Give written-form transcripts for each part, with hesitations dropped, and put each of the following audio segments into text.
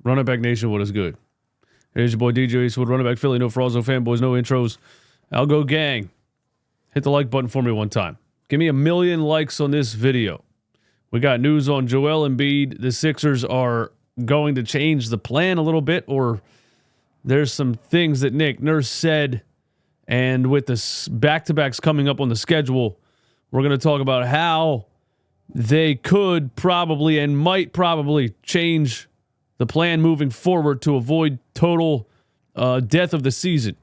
Running Back Nation, what is good? Here's your boy DJ Eastwood, Running Back Philly, no frauds, no fanboys, no intros. I'll go gang. Hit the like button for me one time. Give me 1 million likes on this video. We got news on Joel Embiid. The Sixers are going to change the plan a little bit, or there's some things that Nick Nurse said, and with the back-to-backs coming up on the schedule, we're going to talk about how they could probably and might probably change the plan moving forward to avoid total death of the season.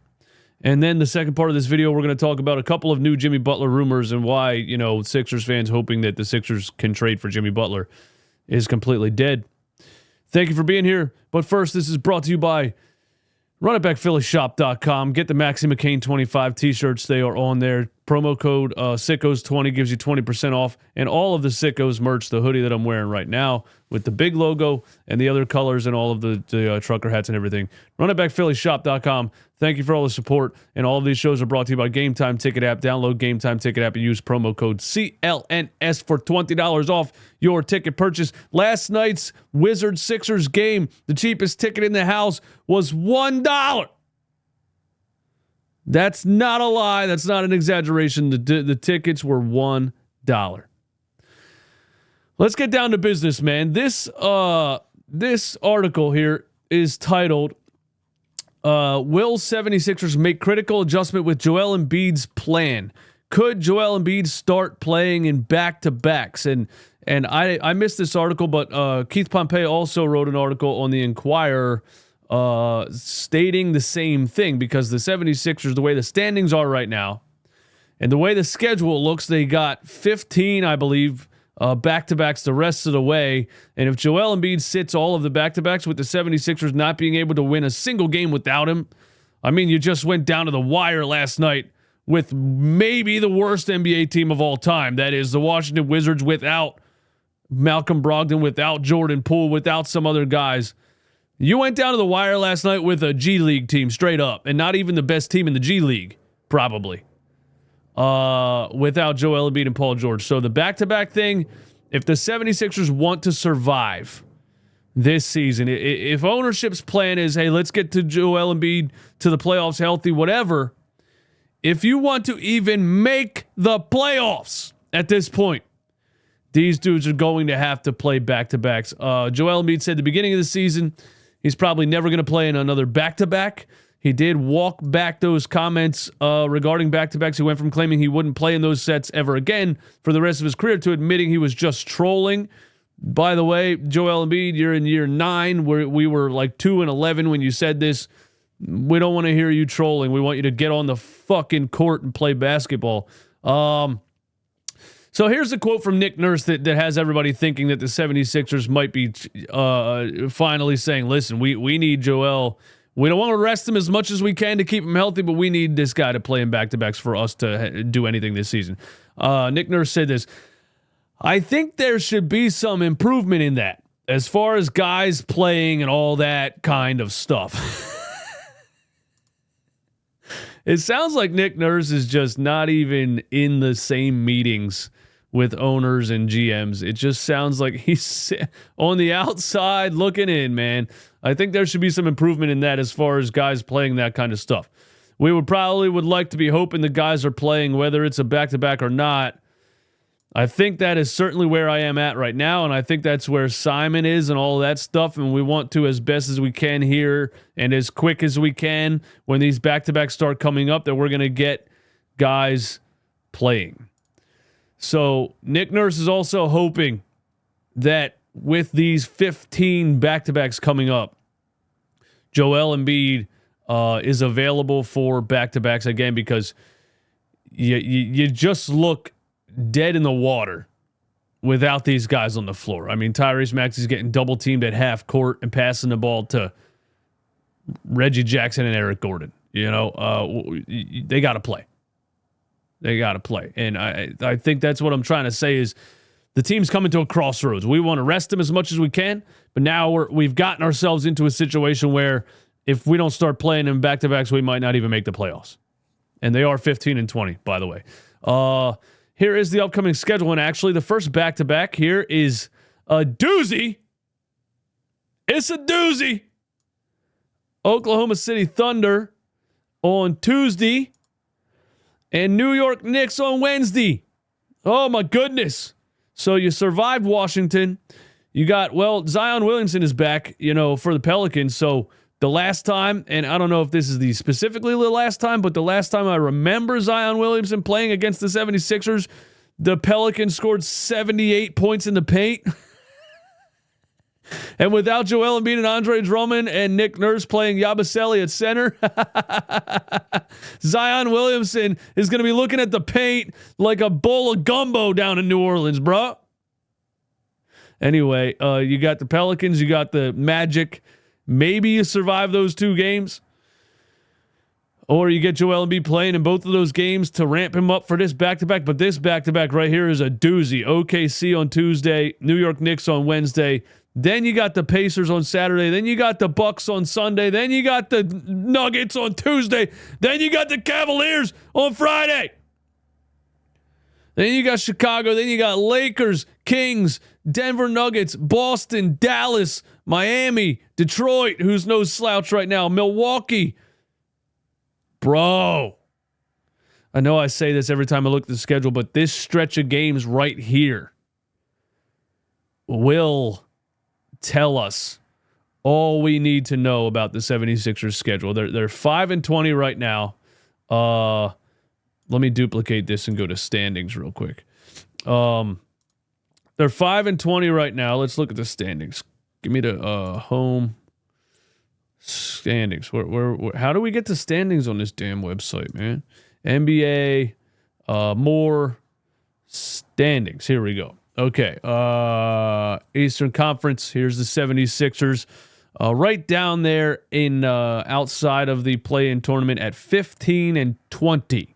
And then the second part of this video, we're going to talk about a couple of new Jimmy Butler rumors and why, Sixers fans hoping that the Sixers can trade for Jimmy Butler is completely dead. Thank you for being here. But first, this is brought to you by RunItBackPhillyShop.com. Get the Maxie McCain 25 t-shirts. They are on there. Promo code Sickos20 gives you 20% off. And all of the Sickos merch, the hoodie that I'm wearing right now with the big logo and the other colors and all of the trucker hats and everything. RunItBackPhillyShop.com. Thank you for all the support. And all of these shows are brought to you by Game Time Ticket App. Download Game Time Ticket App and use promo code CLNS for $20 off your ticket purchase. Last night's Wizards-Sixers game, the cheapest ticket in the house was $1. That's not a lie. That's not an exaggeration. The tickets were $1. Let's get down to business, man. This article here is titled, Will 76ers make critical adjustment with Joel Embiid's plan? Could Joel Embiid start playing in back-to-backs? And I missed this article, but Keith Pompey also wrote an article on the Inquirer stating the same thing, because the 76ers, the way the standings are right now and the way the schedule looks, they got 15, I believe, back-to-backs the rest of the way. And if Joel Embiid sits all of the back-to-backs with the 76ers not being able to win a single game without him, I mean, you just went down to the wire last night with maybe the worst NBA team of all time. That is the Washington Wizards without Malcolm Brogdon, without Jordan Poole, without some other guys. You went down to the wire last night with a G League team straight up, and not even the best team in the G League, probably, without Joel Embiid and Paul George. So the back-to-back thing, if the 76ers want to survive this season, if ownership's plan is, hey, let's get to Joel Embiid to the playoffs healthy, whatever, if you want to even make the playoffs at this point, these dudes are going to have to play back-to-backs. Joel Embiid said at the beginning of the season he's probably never going to play in another back-to-back. He did walk back those comments regarding back-to-backs. He went from claiming he wouldn't play in those sets ever again for the rest of his career to admitting he was just trolling. By the way, Joel Embiid, you're in year 9. We were like 2-11 when you said this. We don't want to hear you trolling. We want you to get on the fucking court and play basketball. So here's a quote from Nick Nurse that has everybody thinking that the 76ers might be finally saying, listen, we need Joel. We don't want to rest him as much as we can to keep him healthy, but we need this guy to play in back-to-backs for us to do anything this season. Nick Nurse said this: I think there should be some improvement in that as far as guys playing and all that kind of stuff. It sounds like Nick Nurse is just not even in the same meetings with owners and GMs. It just sounds like he's on the outside looking in, man. I think there should be some improvement in that as far as guys playing that kind of stuff. We would like to be hoping the guys are playing, whether it's a back-to-back or not. I think that is certainly where I am at right now, and I think that's where Simon is and all that stuff, and we want to, as best as we can here and as quick as we can when these back-to-backs start coming up, that we're going to get guys playing. So Nick Nurse is also hoping that with these 15 back-to-backs coming up, Joel Embiid is available for back-to-backs again, because you just look dead in the water without these guys on the floor. I mean, Tyrese Maxey's getting double teamed at half court and passing the ball to Reggie Jackson and Eric Gordon. They got to play. They got to play. And I think that's what I'm trying to say is the team's coming to a crossroads. We want to rest them as much as we can, but now we've gotten ourselves into a situation where if we don't start playing in back-to-backs, we might not even make the playoffs. And they are 15-20, by the way. Here is the upcoming schedule, and actually the first back-to-back here is a doozy. It's a doozy. Oklahoma City Thunder on Tuesday and New York Knicks on Wednesday. Oh, my goodness. So you survived Washington. You got, Zion Williamson is back, for the Pelicans. So the last time, and I don't know if this is specifically the last time, but the last time I remember Zion Williamson playing against the 76ers, the Pelicans scored 78 points in the paint. And without Joel Embiid and Andre Drummond and Nick Nurse playing Yabusele at center, Zion Williamson is going to be looking at the paint like a bowl of gumbo down in New Orleans, bro. Anyway, you got the Pelicans, you got the Magic. Maybe you survive those two games. Or you get Joel Embiid playing in both of those games to ramp him up for this back-to-back. But this back-to-back right here is a doozy. OKC on Tuesday, New York Knicks on Wednesday. Then you got the Pacers on Saturday. Then you got the Bucks on Sunday. Then you got the Nuggets on Tuesday. Then you got the Cavaliers on Friday. Then you got Chicago. Then you got Lakers, Kings, Denver Nuggets, Boston, Dallas, Miami, Detroit, who's no slouch right now, Milwaukee. Bro, I know I say this every time I look at the schedule, but this stretch of games right here will tell us all we need to know about the 76ers schedule. They're 5-20 right now. Let me duplicate this and go to standings real quick. They're 5-20 right now. Let's look at the standings. Give me the home standings. Where how do we get the standings on this damn website, man? NBA, more standings. Here we go. Okay. Eastern Conference. Here's the 76ers. Right down there in outside of the play-in tournament at 15-20.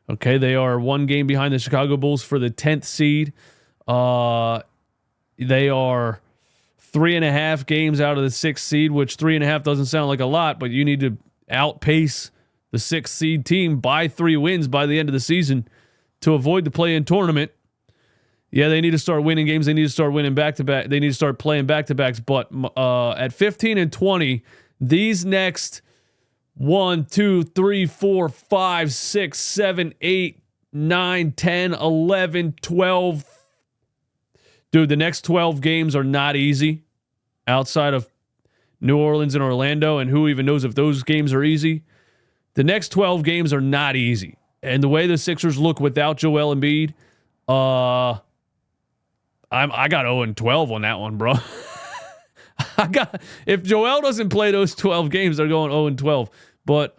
Okay, they are one game behind the Chicago Bulls for the 10th seed. They are 3.5 games out of the 6th seed, which 3.5 doesn't sound like a lot, but you need to outpace the 6th seed team by 3 wins by the end of the season to avoid the play-in tournament. Yeah, they need to start winning games. They need to start winning back-to-back. They need to start playing back-to-backs. But at 15-20, these next 1, 2, 3, 4, 5, 6, 7, 8, 9, 10, 11, 12. Dude, the next 12 games are not easy outside of New Orleans and Orlando, and who even knows if those games are easy. The next 12 games are not easy. And the way the Sixers look without Joel Embiid, I got 0-12 on that one, bro. If Joel doesn't play those 12 games, they're going 0-12. But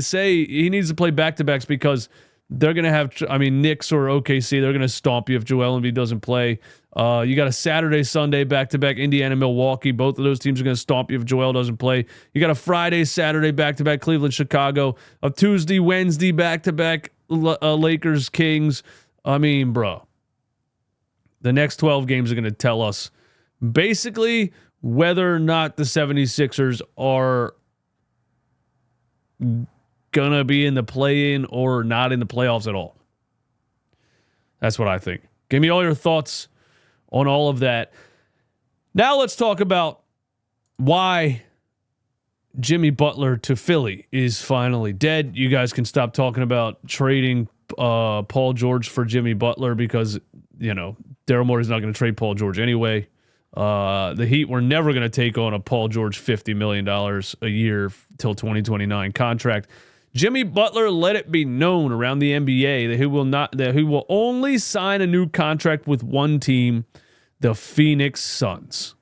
say he needs to play back-to-backs because they're going to have, Knicks or OKC, they're going to stomp you if Joel Embiid doesn't play. You got a Saturday, Sunday back-to-back, Indiana, Milwaukee. Both of those teams are going to stomp you if Joel doesn't play. You got a Friday, Saturday back-to-back, Cleveland, Chicago. A Tuesday, Wednesday back-to-back, Lakers, Kings. Bro. The next 12 games are going to tell us basically whether or not the 76ers are going to be in the play-in or not in the playoffs at all. That's what I think. Give me all your thoughts on all of that. Now let's talk about why Jimmy Butler to Philly is finally dead. You guys can stop talking about trading Paul George for Jimmy Butler because, Daryl Morey's not going to trade Paul George anyway. The Heat were never going to take on a Paul George $50 million a year till 2029 contract. Jimmy Butler let it be known around the NBA that he will only sign a new contract with one team, the Phoenix Suns.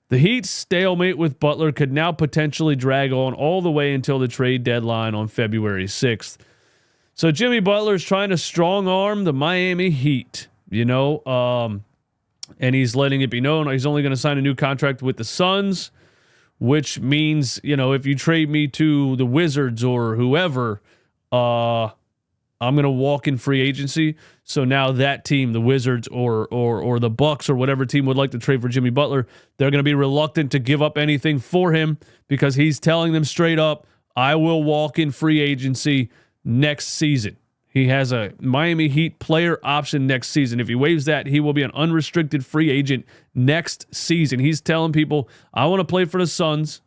The Heat's stalemate with Butler could now potentially drag on all the way until the trade deadline on February 6th. So Jimmy Butler is trying to strong arm the Miami Heat, and he's letting it be known he's only going to sign a new contract with the Suns, which means, if you trade me to the Wizards or whoever, I'm going to walk in free agency. So now that team, the Wizards or the Bucks or whatever team would like to trade for Jimmy Butler, they're going to be reluctant to give up anything for him because he's telling them straight up, I will walk in free agency next season. He has a Miami Heat player option next season. If he waives that, he will be an unrestricted free agent next season. He's telling people, I want to play for the Suns.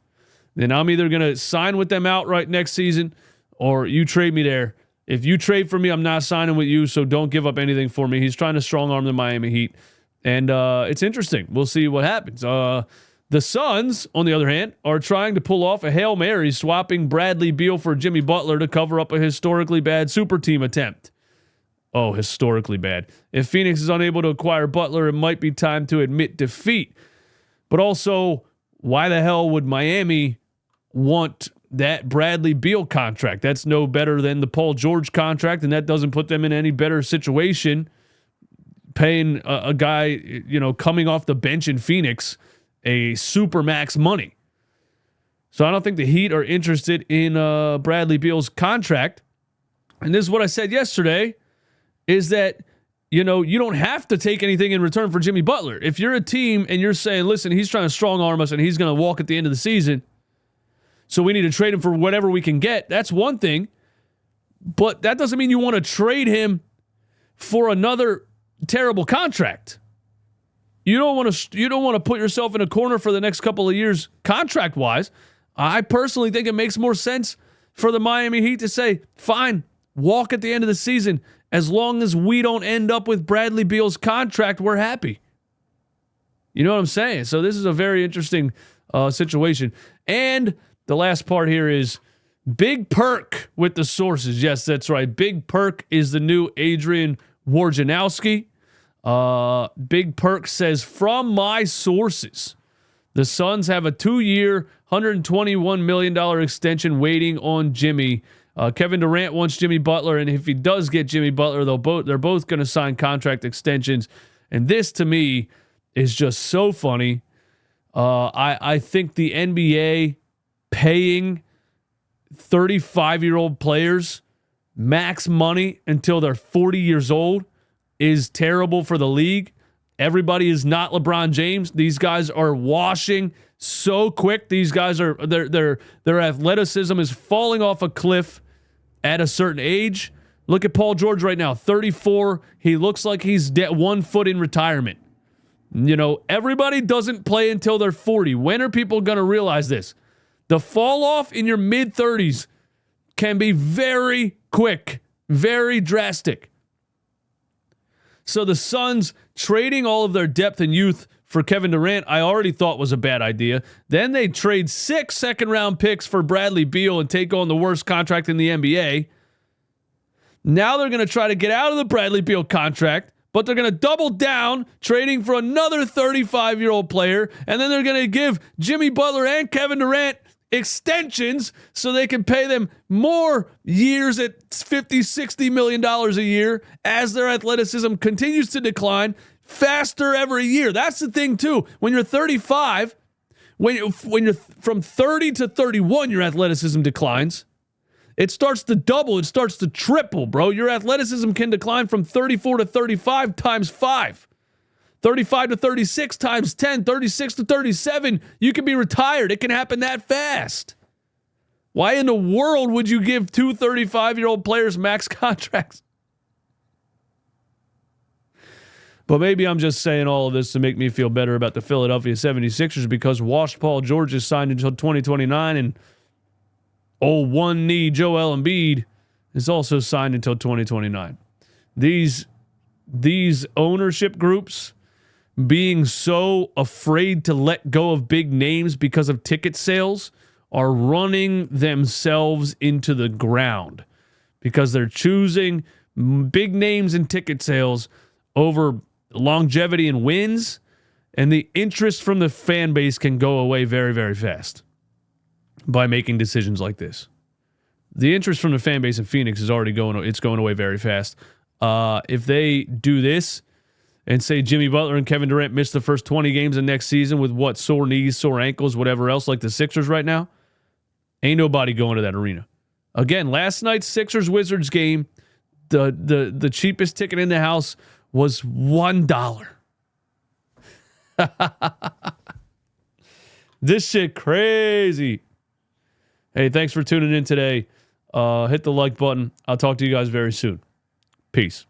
Then I'm either going to sign with them outright next season or you trade me there. If you trade for me, I'm not signing with you, so don't give up anything for me. He's trying to strong arm the Miami Heat. And it's interesting. We'll see what happens. The Suns, on the other hand, are trying to pull off a Hail Mary, swapping Bradley Beal for Jimmy Butler to cover up a historically bad super team attempt. Oh, historically bad. If Phoenix is unable to acquire Butler, it might be time to admit defeat. But also, why the hell would Miami want that Bradley Beal contract? That's no better than the Paul George contract, and that doesn't put them in any better situation paying a guy, coming off the bench in Phoenix a super max money. So I don't think the Heat are interested in Bradley Beal's contract. And this is what I said yesterday, is that, you don't have to take anything in return for Jimmy Butler. If you're a team and you're saying, listen, he's trying to strong arm us and he's going to walk at the end of the season, so we need to trade him for whatever we can get, that's one thing. But that doesn't mean you want to trade him for another terrible contract. You don't want to put yourself in a corner for the next couple of years contract-wise. I personally think it makes more sense for the Miami Heat to say, fine, walk at the end of the season. As long as we don't end up with Bradley Beal's contract, we're happy. You know what I'm saying? So this is a very interesting situation. And the last part here is Big Perk with the sources. Yes, that's right. Big Perk is the new Adrian Wojnarowski. Big Perk says, from my sources, the Suns have a 2-year, $121 million extension waiting on Jimmy. Kevin Durant wants Jimmy Butler, and if he does get Jimmy Butler, they're both going to sign contract extensions. And this, to me, is just so funny. I think the NBA paying 35-year-old players max money until they're 40 years old is terrible for the league. Everybody is not LeBron James. These guys are washing so quick. These guys are their athleticism is falling off a cliff at a certain age. Look at Paul George right now, 34. He looks like he's 1 foot in retirement. Everybody doesn't play until they're 40. When are people going to realize this? The fall off in your mid-30s can be very quick, very drastic. So the Suns trading all of their depth and youth for Kevin Durant, I already thought was a bad idea. Then they trade 6 second-round picks for Bradley Beal and take on the worst contract in the NBA. Now they're going to try to get out of the Bradley Beal contract, but they're going to double down, trading for another 35-year-old player, and then they're going to give Jimmy Butler and Kevin Durant extensions so they can pay them more years at $50-60 million a year as their athleticism continues to decline faster every year. That's the thing too. When you're 35, when you're from 30 to 31, your athleticism declines. It starts to double. It starts to triple, bro. Your athleticism can decline from 34 to 35 times 5. 35 to 36 times 10, 36 to 37, you can be retired. It can happen that fast. Why in the world would you give 2 35-year-old players max contracts? But maybe I'm just saying all of this to make me feel better about the Philadelphia 76ers because washed Paul George is signed until 2029 and one knee Joel Embiid is also signed until 2029. These ownership groups being so afraid to let go of big names because of ticket sales are running themselves into the ground because they're choosing big names in ticket sales over longevity and wins, and the interest from the fan base can go away very, very fast by making decisions like this. The interest from the fan base in Phoenix is already going away very fast. If they do this, and say Jimmy Butler and Kevin Durant miss the first 20 games of next season with sore knees, sore ankles, whatever else, like the Sixers right now, ain't nobody going to that arena. Again, last night's Sixers-Wizards game, the cheapest ticket in the house was $1. This shit crazy. Hey, thanks for tuning in today. Hit the like button. I'll talk to you guys very soon. Peace.